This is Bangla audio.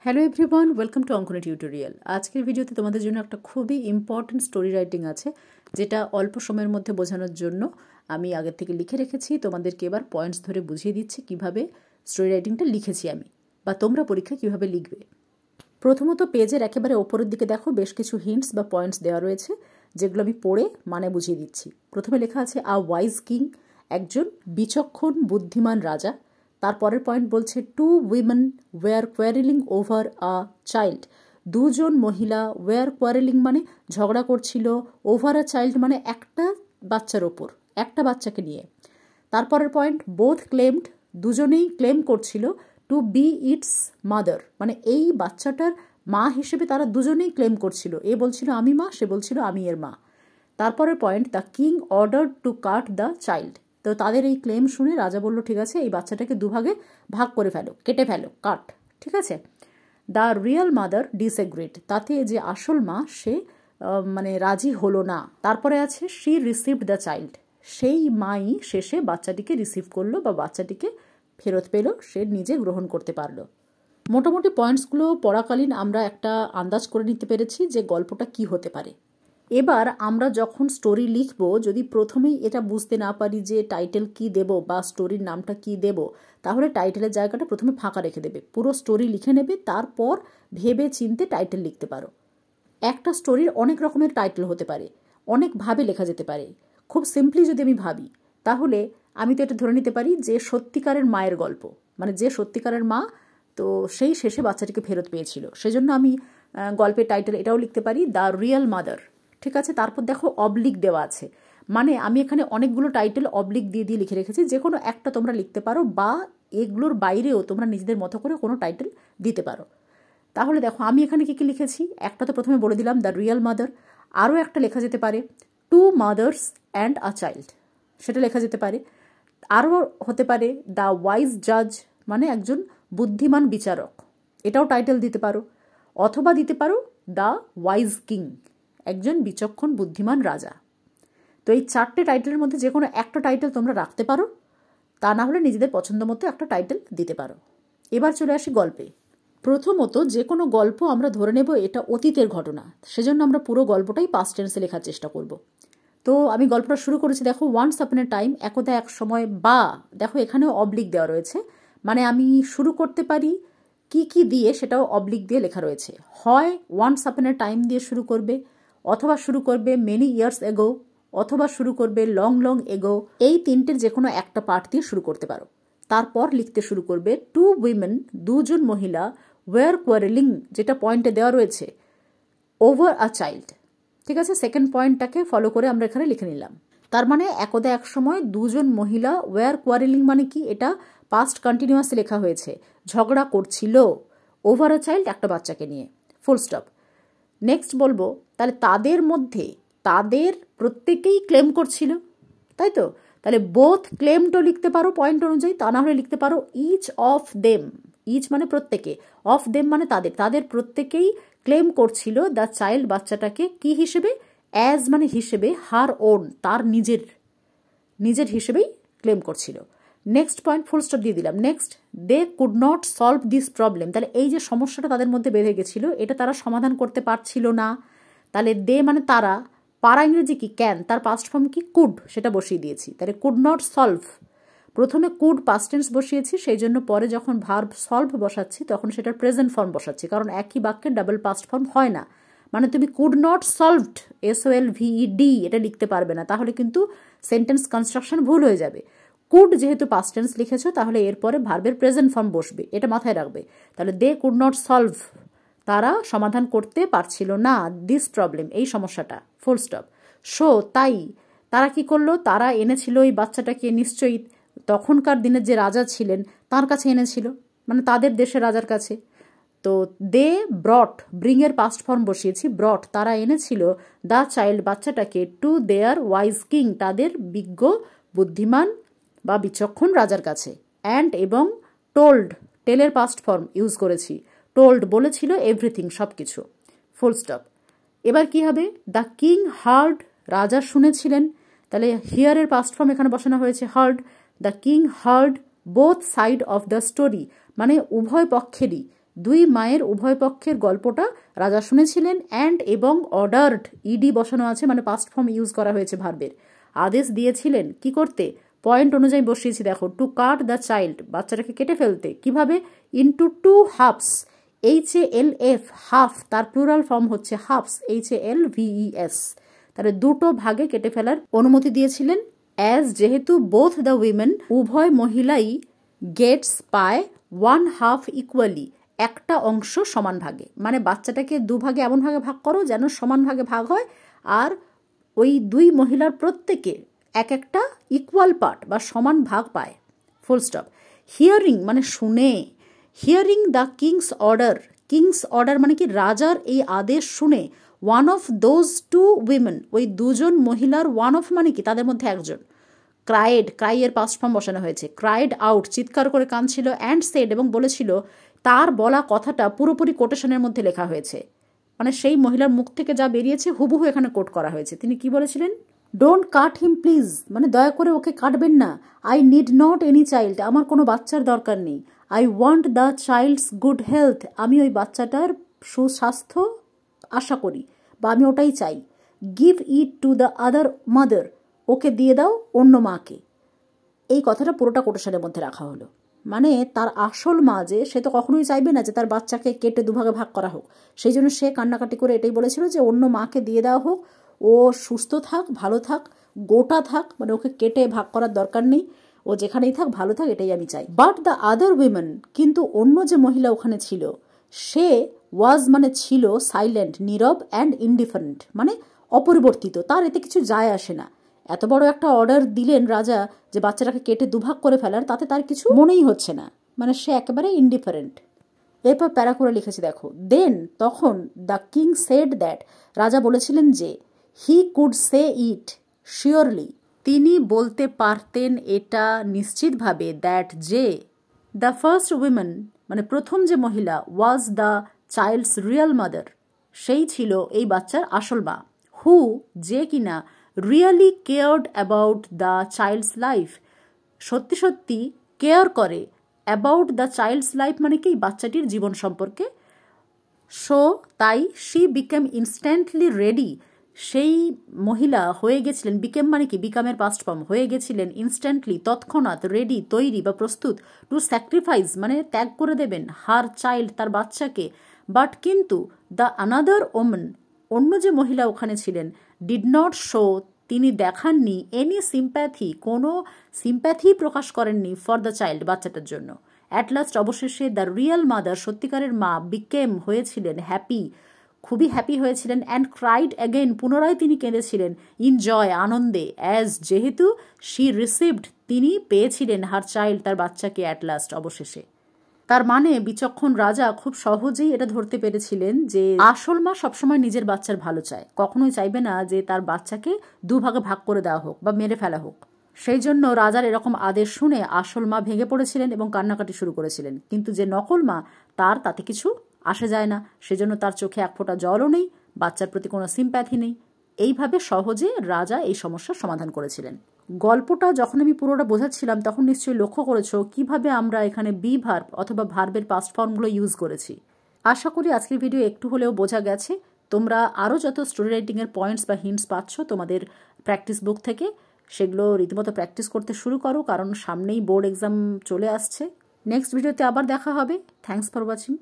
Hello everyone, welcome to Ankana tutorial. আজকের ভিডিওতে তোমাদের জন্য একটা খুবই ইম্পর্ট্যান্ট স্টোরি রাইটিং আছে, যেটা অল্প সময়ের মধ্যে বোঝানোর জন্য আমি আগের থেকে লিখে রেখেছি। তোমাদেরকে এবার পয়েন্টস ধরে বুঝিয়ে দিচ্ছি কিভাবে স্টোরি রাইটিংটা লিখেছি আমি, বা তোমরা পরীক্ষায় কিভাবে লিখবে। প্রথমত পেজের একেবারে ওপরের দিকে দেখো বেশ কিছু হিন্টস বা পয়েন্টস দেওয়া রয়েছে, যেগুলো আমি পড়ে মানে বুঝিয়ে দিচ্ছি। প্রথমে লেখা আছে আ ওয়াইজ কিং, একজন বিচক্ষণ বুদ্ধিমান রাজা। তারপরের পয়েন্ট বলছে two women were quarrelling over a child, দুজন মহিলা ওয়ার কোয়ারেলিং মানে ঝগড়া করছিল, ওভার আ চাইল্ড মানে একটা বাচ্চার ওপর, একটা বাচ্চাকে নিয়ে। তারপরের পয়েন্ট বোথ ক্লেমড, দুজনেই ক্লেম করছিল টু বি ইটস মাদার, মানে এই বাচ্চাটার মা হিসেবে তারা দুজনেই ক্লেম করছিল। এ বলছিল আমি মা, সে বলছিল আমি এর মা। তারপরের point the king order to cut the child, তো তাদের এই ক্লেম শুনে রাজা বলল ঠিক আছে, এই বাচ্চাটাকে দুভাগে ভাগ করে ফেলো, কেটে ফেলো, কাট, ঠিক আছে। দ্য রিয়েল মাদার ডিসএগ্রিড, তাতে যে আসল মা সে মানে রাজি হলো না। তারপরে আছে শি রিসিভড দ্য চাইল্ড, সেই মাই শেষে বাচ্চাটিকে রিসিভ করলো বা বাচ্চাটিকে ফেরত পেল, সে নিজে গ্রহণ করতে পারলো। মোটামুটি পয়েন্টসগুলো পড়াকালীন আমরা একটা আন্দাজ করে নিতে পেরেছি যে গল্পটা কি হতে পারে। এবার আমরা যখন স্টোরি লিখব, যদি প্রথমেই এটা বুঝতে না পারি যে টাইটেল কি দেব বা স্টোরির নামটা কি দেব, তাহলে টাইটেলের জায়গাটা প্রথমে ফাঁকা রেখে দেবে, পুরো স্টোরি লিখে নেবে, তারপর ভেবে চিনতে টাইটেল লিখতে পারো। একটা স্টোরির অনেক রকমের টাইটেল হতে পারে, অনেকভাবে লেখা যেতে পারে। খুব সিম্পলি যদি আমি ভাবি, তাহলে আমি তো এটা ধরে নিতে পারি যে সত্যিকারের মায়ের গল্প, মানে যে সত্যিকারের মা, তো সেই শেষে বাচ্চাটিকে ফেরত পেয়েছিল, সেজন্য আমি গল্পের টাইটেল এটাও লিখতে পারি দ্য রিয়েল মাদার, ঠিক আছে। তারপর দেখো অবলিক দেওয়া আছে, মানে আমি এখানে অনেকগুলো টাইটেল অবলিক দিয়ে দিয়ে লিখে রেখেছি, যে কোনো একটা তোমরা লিখতে পারো, বা এগুলোর বাইরেও তোমরা নিজেদের মতো করে কোনো টাইটেল দিতে পারো। তাহলে দেখো আমি এখানে কী কী লিখেছি, একটা তো প্রথমে বলে দিলাম দ্য রিয়েল মাদার, আরও একটা লেখা যেতে পারে to mothers and a child, সেটা লেখা যেতে পারে। আরও হতে পারে দ্য ওয়াইজ জাজ, মানে একজন বুদ্ধিমান বিচারক, এটাও টাইটেল দিতে পারো। অথবা দিতে পারো দ্য ওয়াইজ কিং, একজন বিচক্ষণ বুদ্ধিমান রাজা। তো এই চারটে টাইটেলের মধ্যে যে কোনো একটা টাইটেল তোমরা রাখতে পারো, তা না হলে নিজেদের পছন্দ মতো একটা টাইটেল দিতে পারো। এবার চলে আসি গল্পে। প্রথমত যে কোনো গল্প আমরা ধরে নেব এটা অতীতের ঘটনা, সেজন্য আমরা পুরো গল্পটাই পাস্ট টেন্সে লেখার চেষ্টা করব। তো আমি গল্পটা শুরু করেছি, দেখো ওয়ান্স আপন এ টাইম, একদা এক সময়, বা দেখো এখানেও অবলিক দেওয়া রয়েছে, মানে আমি শুরু করতে পারি কি কি দিয়ে, সেটাও অবলিক দিয়ে লেখা রয়েছে। হয় ওয়ান্স আপন এ টাইম দিয়ে শুরু করবে, অথবা শুরু করবে মেনি ইয়ার্স এগো, অথবা শুরু করবে লং লং এগো, এই তিনটের যে কোনো একটা পার্ট দিয়ে শুরু করতে পারো। তারপর লিখতে শুরু করবে টু উইমেন, দুজন মহিলা, ওয়ার কোয়ারেলিং, যেটা পয়েন্টে দেওয়া রয়েছে, ওভার আ চাইল্ড, ঠিক আছে। সেকেন্ড পয়েন্টটাকে ফলো করে আমরা এখানে লিখে নিলাম। তার মানে একদা এক সময় দুজন মহিলা ওয়ার কোয়ারেলিং মানে কি, এটা পাস্ট কন্টিনিউয়াসে লেখা হয়েছে, ঝগড়া করছিল, ওভার আ চাইল্ড একটা বাচ্চাকে নিয়ে, ফুল স্টপ। নেক্সট বলবো তাহলে তাদের মধ্যে, তাদের প্রত্যেকেই ক্লেম করছিল, তাই তো, তাহলে বোথ ক্লেমডও লিখতে পারো পয়েন্ট অনুযায়ী, তা না হলে লিখতে পারো ইচ অফ দেম, ইচ মানে প্রত্যেকে, অফ দেম মানে তাদের, তাদের প্রত্যেকেই ক্লেম করছিল দ্য চাইল্ড, বাচ্চাটাকে কি হিসেবে, অ্যাজ মানে হিসেবে, হার ওন তার নিজের, নিজের হিসেবেই ক্লেম করছিল। নেক্সট পয়েন্ট ফুল স্টপ দিয়ে দিলাম। Next they could not solve this problem, তাহলে এই যে সমস্যাটা তাদের মধ্যে বেঁধে গেছিল, এটা তারা সমাধান করতে পারছিল না। তাহলে দে মানে তারা, পারা ইংরেজি কি ক্যান, তার পাস্ট ফর্ম কি কুড, সেটা বসিয়ে দিয়েছি। তাহলে কুড নট সলভ, প্রথমে কুড পাস্ট টেন্স বসিয়েছি, সেই জন্য পরে যখন ভার্ব সলভ বসাচ্ছি তখন সেটার প্রেজেন্ট ফর্ম বসাচ্ছি, কারণ একই বাক্যের ডাবল পাস্ট ফর্ম হয় না। মানে তুমি কুড নট সলভড, SOLVED এটা লিখতে পারবে না, তাহলে কিন্তু সেন্টেন্স কনস্ট্রাকশন ভুল হয়ে যাবে। কুড যেহেতু পাস্ট টেন্স লিখেছো, তাহলে এরপরে ভার্বের প্রেজেন্ট ফর্ম বসবে, এটা মাথায় রাখবে। তাহলে দে কুড নট সলভ, তারা সমাধান করতে পারছিল না দিস প্রবলেম, এই সমস্যাটা, ফুল স্টপ। সো তাই তারা কি করলো, তারা এনেছিল এই বাচ্চাটাকে নিশ্চয়ই তখনকার দিনের যে রাজা ছিলেন তার কাছে এনেছিল, মানে তাদের দেশের রাজার কাছে। তো দে ব্রট, ব্রিংয়ের পাস্ট ফর্ম বসিয়েছি, ব্রট তারা এনেছিল দ্য চাইল্ড বাচ্চাটাকে টু দেয়ার ওয়াইজ কিং, তাদের বিজ্ঞ বুদ্ধিমান বা বিচক্ষণ রাজার কাছে। অ্যান্ড এবং টোল্ড, টেলের পাস্ট ফর্ম ইউজ করেছি, টোল্ড বলেছিল এভরিথিং, সব কিছু, ফুল স্টপ। এবার কি হবে, দ্য কিং হার্ড, রাজা শুনেছিলেন, তাহলে হিয়ারের পাস্ট ফর্ম এখানে বসানো হয়েছে hard. The king hard both side of the story, মানে উভয় পক্ষেরই দুই মায়ের উভয় পক্ষের গল্পটা রাজা শুনেছিলেন অ্যান্ড এবং অর্ডার্ড ইডি বসানো আছে, মানে পাস্ট ফর্ম ইউজ করা হয়েছে ভার্বের। আদেশ দিয়েছিলেন কি করতে, পয়েন্ট অনুযায়ী বসিয়েছি দেখো, টু কাট দ্য চাইল্ড, বাচ্চাটাকে কেটে ফেলতে। কিভাবে, ইন্টু টু হাফস, HALF, হাফ, তার প্লুরাল ফর্ম হচ্ছে হাফস, HALVES, তাহলে দুটো ভাগে কেটে ফেলার অনুমতি দিয়েছিলেন। অ্যাজ, যেহেতু বোথ দ্য উইমেন, উভয় মহিলাই, গেটস, পায়, 1/2 ইকুয়ালি, একটা অংশ সমান ভাগে, মানে বাচ্চাটাকে দুভাগে এমন ভাগে ভাগ করো যেন সমান ভাগে ভাগ হয়, আর ওই দুই মহিলার প্রত্যেকে এক একটা ইকুয়াল পার্ট বা সমান ভাগ পায়, ফুল স্টপ। হিয়ারিং মানে শুনে, hearing the king's order, king's order মানে কি রাজার এই আদেশ শুনে, one of those two women, ওই দুজন মহিলার, ওয়ান অফ মানে কি তাদের মধ্যে একজন, ক্রাইড, ক্রাইয়ের পাস্ট ফর্ম বসানো হয়েছে, ক্রাইড আউট, চিৎকার করে কাঁদছিল, অ্যান্ড সেড, এবং বলেছিল, তার বলা কথাটা পুরোপুরি কোটেশনের মধ্যে লেখা হয়েছে, মানে সেই মহিলার মুখ থেকে যা বেরিয়েছে হুবহু এখানে কোট করা হয়েছে। তিনি কি বলেছিলেন, ডোন্ট কাট হিম প্লিজ, মানে দয়া করে ওকে কাটবেন না। I need not any child, আমার কোনো বাচ্চার দরকার নেই। I want the child's good health, আমি ওই বাচ্চাটার সুস্বাস্থ্য আশা করি বা আমি ওটাই চাই। Give it to the other mother, ওকে দিয়ে দাও অন্য মাকে। এই কথাটা পুরোটা কোটেশনের মধ্যে রাখা হলো, মানে তার আসল মা যে, সে তো কখনোই চাইবে না যে তার বাচ্চাকে কেটে দুভাগে ভাগ করা হোক, সেই জন্য সে কান্নাকাটি করে এটাই বলেছিল যে অন্য মাকে দিয়ে দেওয়া হোক, ও সুস্থ থাক, ভালো থাক, গোটা থাক, মানে ওকে কেটে ভাগ করার দরকার নেই, ও যেখানেই থাক ভালো থাক, এটাই আমি চাই। বাট দ্য আদার উইমেন, কিন্তু অন্য যে মহিলা ওখানে ছিল, সে ওয়াজ মানে ছিল, সাইলেন্ট, নীরব, অ্যান্ড ইনডিফারেন্ট মানে অপরিবর্তিত, তার এতে কিছু যায় আসে না। এত বড় একটা অর্ডার দিলেন রাজা যে বাচ্চাটাকে কেটে দুভাগ করে ফেলার, তাতে তার কিছু মনেই হচ্ছে না, মানে সে একেবারে ইনডিফারেন্ট। এরপর প্যারা করে লিখেছি দেখো, দেন, তখন, দ্য কিং সেড দ্যাট, রাজা বলেছিলেন যে, he could say it surely, তিনি বলতে পারতেন এটা নিশ্চিতভাবে, দ্যাট যে, দ্য ফার্স্ট উইমেন মানে প্রথম যে মহিলা, was the child's real mother, সেই ছিল এই বাচ্চার আসল মা, হু, যে কিনা, really cared about the child's life, সত্যি সত্যি কেয়ার করে, অ্যাবাউট দ্য চাইল্ডস লাইফ মানে কি বাচ্চাটির জীবন সম্পর্কে। সো তাই, শি বিকেম ইনস্ট্যান্টলি রেডি, সেই মহিলা হয়ে গেছিলেন, বিকেম মানে কি বিকামের পাস্ট ফর্ম, হয়ে গেছিলেন ইনস্ট্যান্টলি তৎক্ষণাৎ, রেডি তৈরি বা প্রস্তুত, টু স্যাক্রিফাইস মানে ত্যাগ করে দেবেন, হার চাইল্ড তার বাচ্চাকে। বাট কিন্তু, দ্য আনাদার ওমেন অন্য যে মহিলা ওখানে ছিলেন, ডিড নট শো তিনি দেখাননি, এনি সিম্প্যাথি কোনো সিম্প্যাথি প্রকাশ করেননি, ফর দ্য চাইল্ড বাচ্চাটার জন্য। অ্যাট লাস্ট অবশেষে দ্য রিয়েল মাদার সত্যিকারের মা বিকেম হয়েছিলেন হ্যাপি, খুবই হ্যাপি হয়েছিলেন, অ্যান্ড ক্রাইড অ্যাগেন পুনরায় তিনি কেঁদেছিলেন, ইন জয় আনন্দে, অ্যাজ যেহেতু, শি রিসিভড তিনি পেয়েছিলেন, হার চাইল্ড তার বাচ্চাকে, অ্যাট লাস্ট অবশেষে। তার মানে বিচক্ষণ রাজা খুব সহজেই এটা ধরতে পেরেছিলেন যে আসল মা সবসময় নিজের বাচ্চার ভালো চায়, কখনোই চাইবে না যে তার বাচ্চাকে দুভাগে ভাগ করে দেওয়া হোক বা মেরে ফেলা হোক। সেই জন্য রাজার এরকম আদেশ শুনে আসল মা ভেঙে পড়েছিলেন এবং কান্নাকাটি শুরু করেছিলেন, কিন্তু যে নকল মা তার তাতে কিছু আসে যায় না, সেজন্য তার চোখে এক ফোঁটা জলও নেই, বাচ্চার প্রতি কোনো সিম্প্যাথি নেই। এইভাবে সহজে রাজা এই সমস্যার সমাধান করেছিলেন। গল্পটা যখন আমি পুরোটা বোঝাচ্ছিলাম তখন নিশ্চয়ই লক্ষ্য করেছো কিভাবে আমরা এখানে বি ভার্ব অথবা ভার্বের পাস্ট ফর্মগুলো ইউজ করেছি। আশা করি আজকের ভিডিও একটু হলেও বোঝা গেছে। তোমরা আরও যত স্টোরি রাইটিংয়ের পয়েন্টস বা হিন্টস পাচ্ছ তোমাদের প্র্যাকটিস বুক থেকে, সেগুলো রীতিমতো প্র্যাকটিস করতে শুরু করো, কারণ সামনেই বোর্ড এক্সাম চলে আসছে। নেক্সট ভিডিওতে আবার দেখা হবে। Thanks for watching.